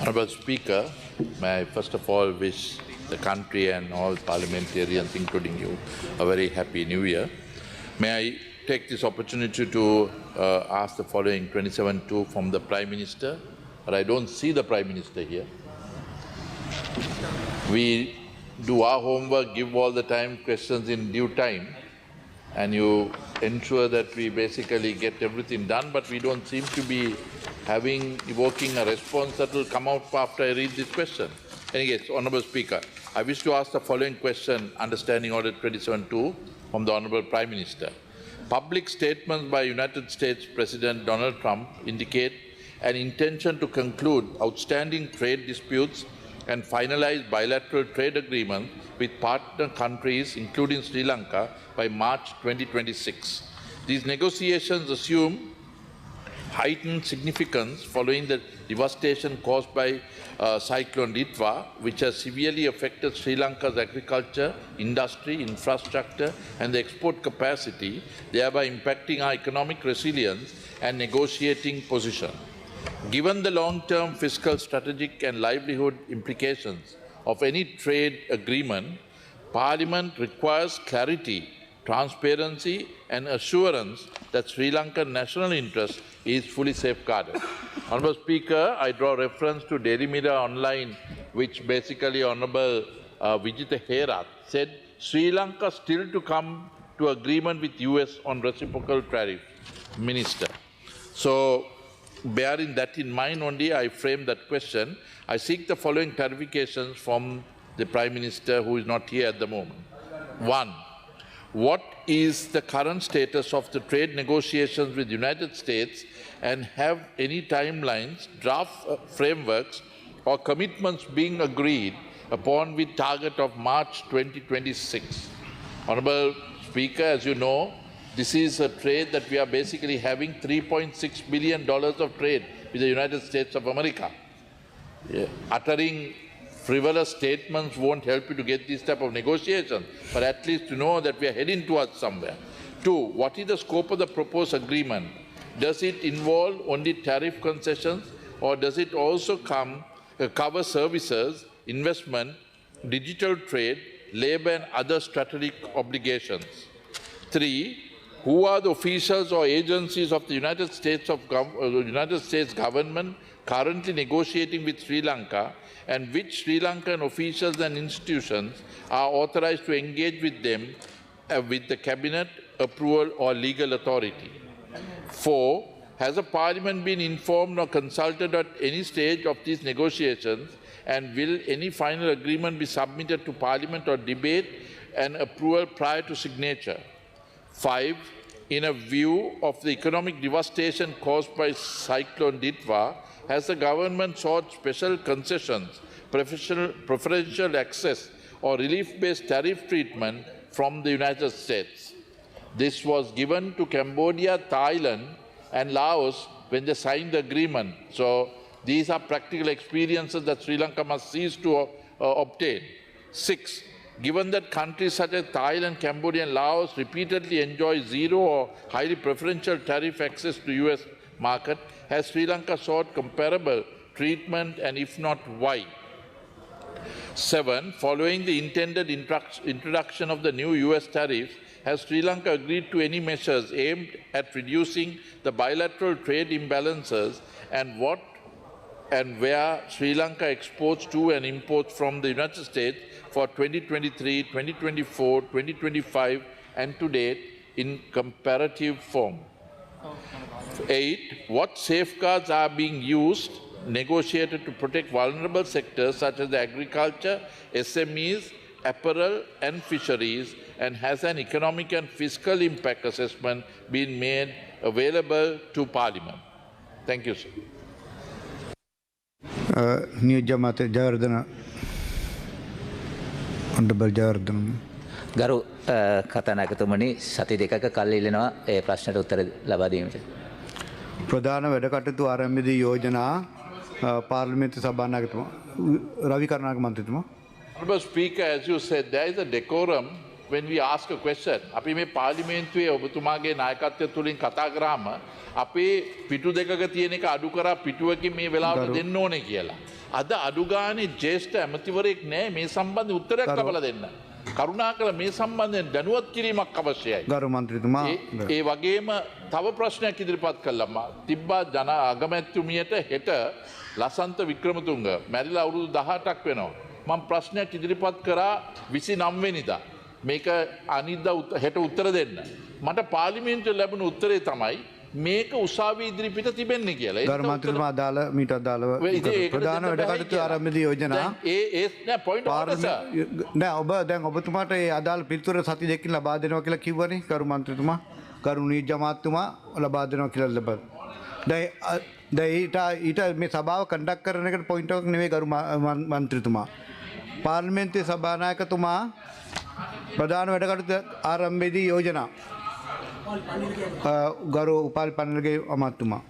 Honourable Speaker, may I first of all wish the country and all parliamentarians, including you, a very happy new year. May I take this opportunity to ask the following 27.2 from the Prime Minister, but I don't see the Prime Minister here. We do our homework, give all the time questions in due time, and you ensure that we basically get everything done, but we don't seem to be evoking a response that will come out after I read this question. Anyways, Honourable Speaker, I wish to ask the following question, understanding Order 27.2 from the Honourable Prime Minister. Public statements by United States President Donald Trump indicate an intention to conclude outstanding trade disputes and finalize bilateral trade agreements with partner countries, including Sri Lanka, by March 2026. These negotiations assume heightened significance following the devastation caused by Cyclone Ditwa, which has severely affected Sri Lanka's agriculture, industry, infrastructure and the export capacity, thereby impacting our economic resilience and negotiating position. Given the long-term fiscal, strategic and livelihood implications of any trade agreement, Parliament requires clarity, transparency and assurance that Sri Lankan national interest is fully safeguarded. Honourable Speaker, I draw reference to Daily Mirror Online, which basically Honourable Vijitha Herath said Sri Lanka still to come to agreement with US on reciprocal tariff. Minister. So, bearing that in mind only, I frame that question. I seek the following clarifications from the Prime Minister, who is not here at the moment. 1. What is the current status of the trade negotiations with the United States, and have any timelines, draft frameworks or commitments being agreed upon with target of March 2026? Honourable Speaker, as you know, this is a trade that we are basically having $3.6 billion of trade with the United States of America. Uttering frivolous statements won't help you to get this type of negotiations, but at least to know that we are heading towards somewhere. 2. What is the scope of the proposed agreement? Does it involve only tariff concessions, or does it also cover services, investment, digital trade, labour and other strategic obligations? 3. Who are the officials or agencies of the United States government currently negotiating with Sri Lanka, and which Sri Lankan officials and institutions are authorized to engage with them with the cabinet approval or legal authority? 4. Has the Parliament been informed or consulted at any stage of these negotiations, and will any final agreement be submitted to Parliament or debate and approval prior to signature? 5. In a view of the economic devastation caused by Cyclone Ditwa, has the government sought special concessions, preferential access or relief-based tariff treatment from the United States? This was given to Cambodia, Thailand and Laos when they signed the agreement. So these are practical experiences that Sri Lanka must seize to obtain. 6. Given that countries such as Thailand, Cambodia and Laos repeatedly enjoy zero or highly preferential tariff access to US market, has Sri Lanka sought comparable treatment, and if not, why? 7. Following the intended introduction of the new US tariffs, has Sri Lanka agreed to any measures aimed at reducing the bilateral trade imbalances, and what and where Sri Lanka exports to and imports from the United States for 2023, 2024, 2025 and to date in comparative form? 8. What safeguards are being negotiated to protect vulnerable sectors such as the agriculture, SMEs, apparel and fisheries, and has an economic and fiscal impact assessment been made available to Parliament? Thank you, sir. Niyajamate Jardana Honorable Jardana. ගරු කතානායකතුමනි සති දෙකක කල් ඉල්ලනවා ඒ ප්‍රශ්නට උත්තර ලබා දීමට. ප්‍රධාන වැඩ කටයුතු ආරම්භයේදී යෝජනා පාර්ලිමේන්තු සභානායකතුමා රවි කරුණාක මන්ත්‍රීතුමා. Honourable Speaker, as you said, there is a decorum when we ask a question. අපි මේ පාර්ලිමේන්තුවේ ඔබතුමාගේ නායකත්වය තුලින් කතා කරාම අපේ පිටු දෙකක තියෙන එක අඩු කරා පිටුවකින් මේ වෙලාවට දෙන්න ඕනේ කියලා. අද අඩු ගානේ ජ්‍යෙෂ්ඨ ඇමතිවරයෙක් නැහැ මේ සම්බන්ධ උත්තරයක් ලබා දෙන්න. කරුණාකර මේ සම්බන්ධයෙන් දැනුවත් කිරීමක් අවශ්‍යයි. ගරු මන්ත්‍රීතුමා ඒ වගේම තව ප්‍රශ්නයක් ඉදිරිපත් කළා. තිබ්බා ජන අගමැතිතුමියට හෙට ලසන්ත වික්‍රමතුංග මැරිලා අවුරුදු 18ක් වෙනවා. මම ප්‍රශ්නයක් ඉදිරිපත් කරා 29 වෙනිදා. මේක අනිද්දා හෙට උත්තර දෙන්න. මට පාර්ලිමේන්තුවේ ලැබුණු උත්තරේ තමයි මේක උසාවියේ ඉදිරිපිට තිබෙන්නේ කියලා. ගරු මන්ත්‍රීතුමා අදාළ මීට අදාළව ප්‍රධාන වැඩ කටයුතු ආරම්භදී යෝජනා නෑ පොයින්ට් නෑ ඔබ දැන් ඔබතුමාට ඒ අදාළ පිළිතුර සති දෙකකින් ලබා දෙනවා කියලා කිව්වනේ ගරු මන්ත්‍රීතුමා. ගරු නීජ අමාත්‍යතුමා ලබා දෙනවා කියලා ලබා. දැන් ඊට මේ සභාව කන්ඩක්ට් කරන එකට පොයින්ට් එකක් නෙවෙයි ගරු මන්ත්‍රීතුමා. පාර්ලිමේන්තුවේ සභානායකතුමා ප්‍රධාන වැඩ කටයුතු ආරම්භයේදී යෝජනා ගරු උපාලි පන්නරගේ අමාත්‍යතුමා